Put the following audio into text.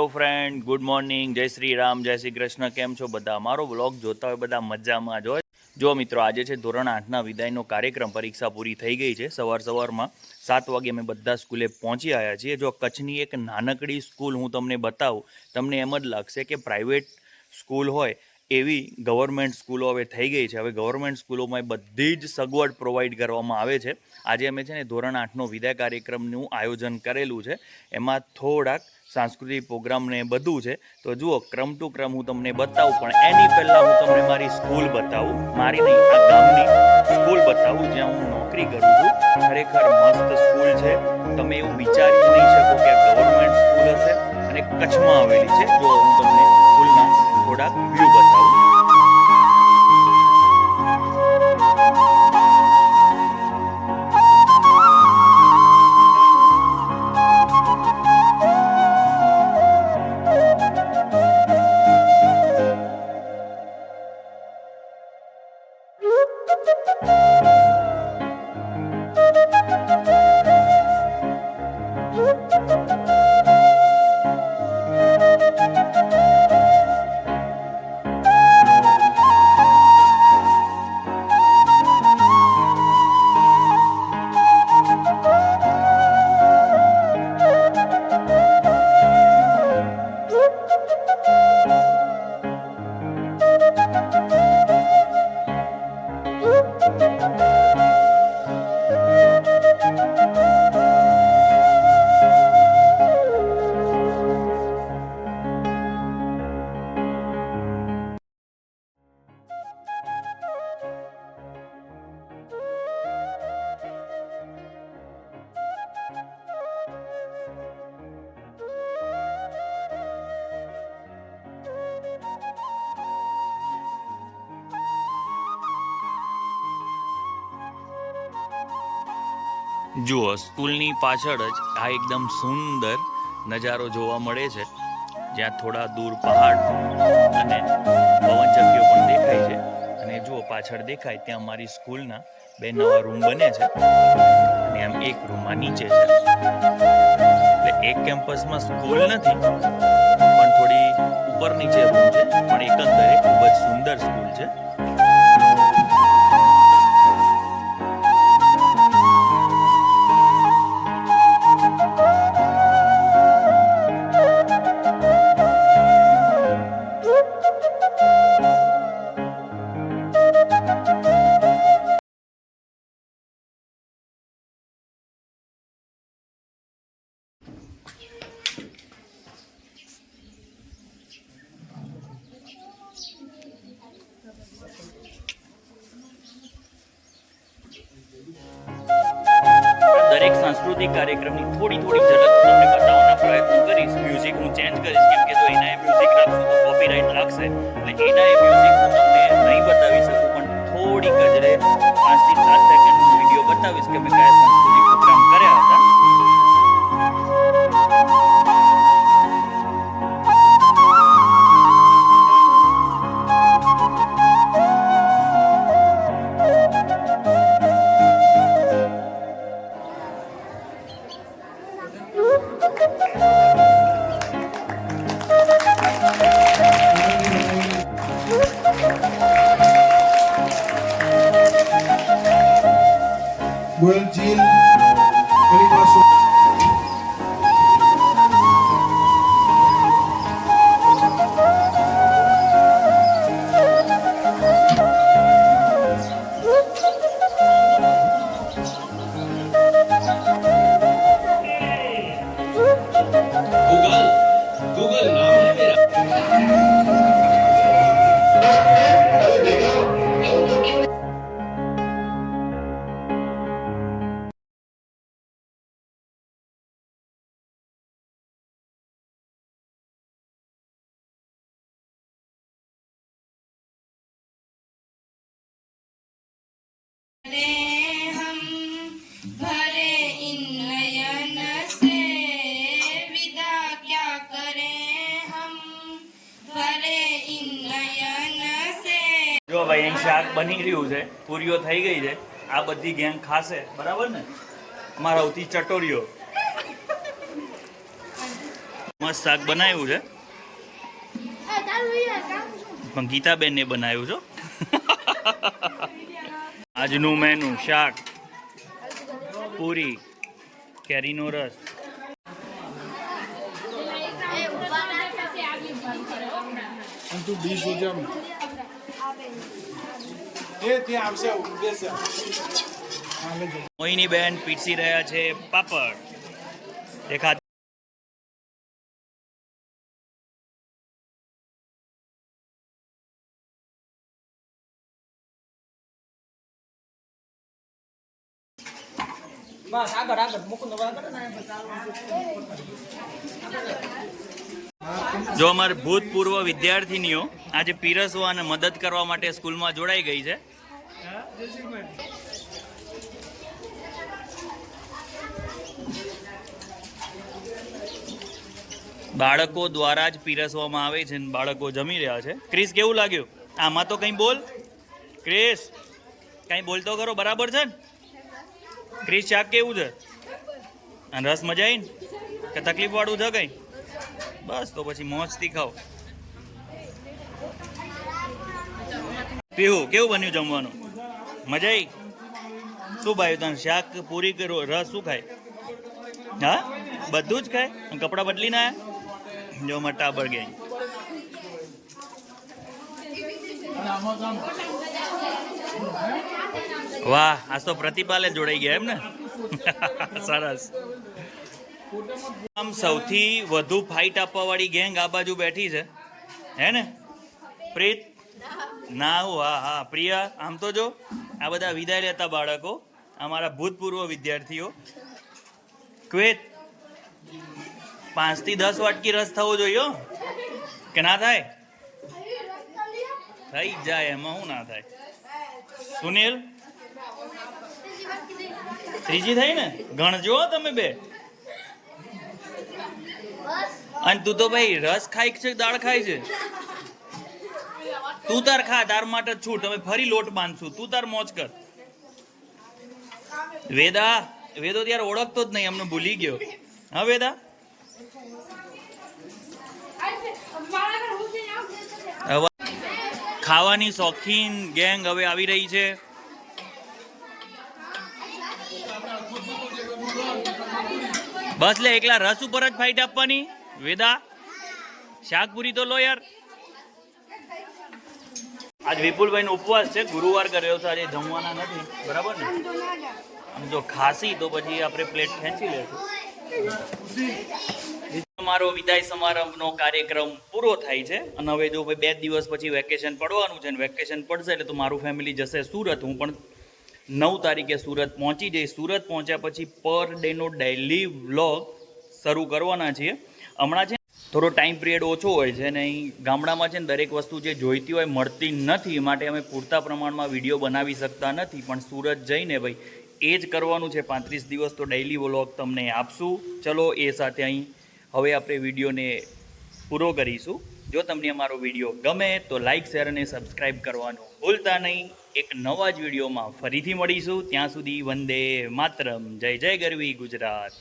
Hello friend, good morning, જય શ્રી રામ, જય શ્રી કૃષ્ણ. કેમ છો બધા? મારો વ્લોગ જોતા હોય બધા મજામાં જ હોય. જો મિત્રો, આજે છે ધોરણ 8ના વિદાયનો કાર્યક્રમ. પરીક્ષા પૂરી થઈ ગઈ છે. સવારમાં 7 વાગે અમે બધા સ્કૂલે પહોંચી આવ્યા છીએ. જો કચ્છની એક નાનકડી સ્કૂલ હું તમને બતાવું, તમને એમ જ લાગશે કે પ્રાઇવેટ સ્કૂલ હોય એવી ગવર્મેન્ટ સ્કૂલો હવે થઈ ગઈ છે. હવે ગવર્મેન્ટ સ્કૂલોમાં બધી જ સગવડ પ્રોવાઈડ કરવામાં આવે છે. આજે અમે છે ને ધોરણ 8નો વિદાય કાર્યક્રમનું આયોજન કરેલું છે. એમાં થોડાક સાંસ્કૃતિક પ્રોગ્રામ ને બધું છે. તો જુઓ, ક્રમ ટુ ક્રમ હું તમને બતાવું, પણ એની પહેલાં હું તમને મારી સ્કૂલ બતાવું. મારી નહીં, આ ગામની સ્કૂલ બતાવું જ્યાં હું નોકરી કરું છું. ખરેખર મસ્ત સ્કૂલ છે. તમે એવું વિચારી જ નહીં શકો કે આ ગવર્મેન્ટ સ્કૂલ હશે અને કચ્છમાં આવેલી છે. જો હું તમને સ્કૂલના થોડાક વ્યૂ બતાવું. જુઓ, સ્કૂલની પાછળ જ આ એકદમ સુંદર નજારો જોવા મળે છે, જ્યાં થોડા દૂર પહાડ અને પવનચક્કીઓ પણ દેખાય છે. અને જુઓ, પાછળ દેખાય ત્યાં મારી સ્કૂલના 2 નવા રૂમ બને છે અને આમ એક રૂમમાં નીચે છે. એટલે એક કેમ્પસમાં સ્કૂલ નથી, પણ થોડી ઉપર નીચે રૂમ છે, પણ એકંદરે ખૂબ જ સુંદર સ્કૂલ છે. દરેક સાંસ્કૃતિક કાર્યક્રમની થોડી ઝલક તમને બતાવવાના પ્રયત્ન કરીશ. મ્યુઝિક હું ચેન્જ કરીશ, કેમ કે જો એના મ્યુઝિક રાખશું તો કોપીરાઇટ લાગશે. એટલે એના મ્યુઝિક હું તમને નહીં બતાવી શકું, પણ થોડીક જ 5 થી 7 સેકન્ડનો વિડીયો બતાવીશ કે મેં કયા સાંસ્કૃતિક પ્રોગ્રામ કર્યા હતા. Gueljil Kalimasuk. गूगल नाम है मेरा। हम भरे इन नयन से विदा क्या करें, हम भरे इन नयन से। જો ભાઈ, અહીં શાક બની રહ્યું છે, પૂરીઓ થઈ ગઈ છે. આ બધી ગેંગ ખાશે, બરાબર ને? અમારા ઉથી ચટોરીઓ મસ્ત શાક બનાવ્યું છે પણ ગીતાબેનને બનાવ્યું છો. આજનું મેનુ શાક, પૂરી, કેરીનો રસ. અને તું ડીશ ઉજમ એ ત્યાં આવશે બેસે મોહિની બેન પીરસી રહ્યા છે પાપડ. દેખા જો અમારે ભૂતપૂર્વ વિદ્યાર્થીનીઓ આજે પીરસવા અને મદદ કરવા માટે સ્કૂલમાં જોડાઈ ગઈ છે. બાળકો દ્વારા જ પીરસવામાં આવે છે અને બાળકો જમી રહ્યા છે. ક્રિસ, કેવું લાગ્યું? આમાં તો કંઈ બોલ. ક્રિસ, કંઈ બોલતો કરો, બરાબર છે ને? ક્રિસ, શાક કેવું છે? અને રસ મજા આવી ને કે તકલીફ વાળું છે કઈ? બસ તો પછી મોજથી ખાઓ. પીવું કેવું બન્યું જમવાનું? મજા આવી? શું ભાઈ તને શાક, પૂરી કે રસ શું ખાય? હા, બધું જ ખાય. કપડાં બદલીને આયા જો મટા બળ ગયા. વાહ, આજ તો પ્રતિપાલે જોડાઈ ગયા એમ ને. સરસ. આમ સૌથી વધુ ફાઇટ આપવા વાળી ગેંગ આ બાજુ બેઠી છે, હે ને પ્રીત? ના હું હા પ્રિયા. આમ તો જો આ બધા વિદાય લેતા બાળકો અમારા ભૂતપૂર્વ વિદ્યાર્થીઓ. ક્વેત 5 થી 10 વાટકી રસ થવો જોઈએ કે ના થાય? થઈ જાય, એમાં શું ના થાય? સુનિલ, ત્રીજી થઈ ને? ગણજો તમે બે. અને તું તો ભાઈ રસ ખાય છે, દાળ ખાય છે? તું તાર ખા, તાર માટે છૂટ. તમે ફરી લોટ બાંધશું, તું તાર મોજ કર. વેદો ત્યારે ઓળખતો જ નહીં, અમને ભૂલી ગયો. હા વેદા, ખાવાની શોખીન ગેંગ હવે આવી રહી છે. બસ લે, એકલા રસ ઉપર જ ફાઇટ આપવાની. વેદા, શાકપુરી તો લો યાર. આજ વિપુલભાઈ નો ઉપવાસ છે, ગુરુવાર કર્યો છે, આજે જમવાના નથી, બરાબર ને? અને જો ખાસી તો પછી આપણે પ્લેટ ખેંચી લેશું. મારો વિદાય સમારંભનો કાર્યક્રમ પૂરો થાય છે અને હવે જો 2 દિવસ પછી વેકેશન પડવાનું છે અને વેકેશન પડશે એટલે તો મારું ફેમિલી જશે સુરત. હું પણ 9 તારીખે સુરત પહોંચી જઈશ. સુરત પહોંચ્યા પછી પર ડેનો ડેઇલી વ્લોગ શરૂ કરવાના છીએ. હમણાં છે થોડો ટાઈમ પિરિયડ ઓછો હોય છે અને અહીં ગામડામાં છે ને દરેક વસ્તુ જે જોઈતી હોય મળતી નથી, માટે અમે પૂરતા પ્રમાણમાં વિડીયો બનાવી શકતા નથી. પણ સુરત જઈને ભાઈ એ જ કરવાનું છે. 35 દિવસ તો ડેઇલી વ્લોગ તમને આપશું. ચલો એ સાથે અહીં હવે આપણે વિડીયોને પૂરો કરીશું. જો તમને અમારો વિડીયો ગમે તો લાઇક, શેર અને સબસ્ક્રાઈબ કરવાનું ભૂલતા નહીં. એક નવા જ વિડીયોમાં ફરીથી મળીશું. ત્યાં સુધી વંદે માતરમ. જય જય ગરવી ગુજરાત.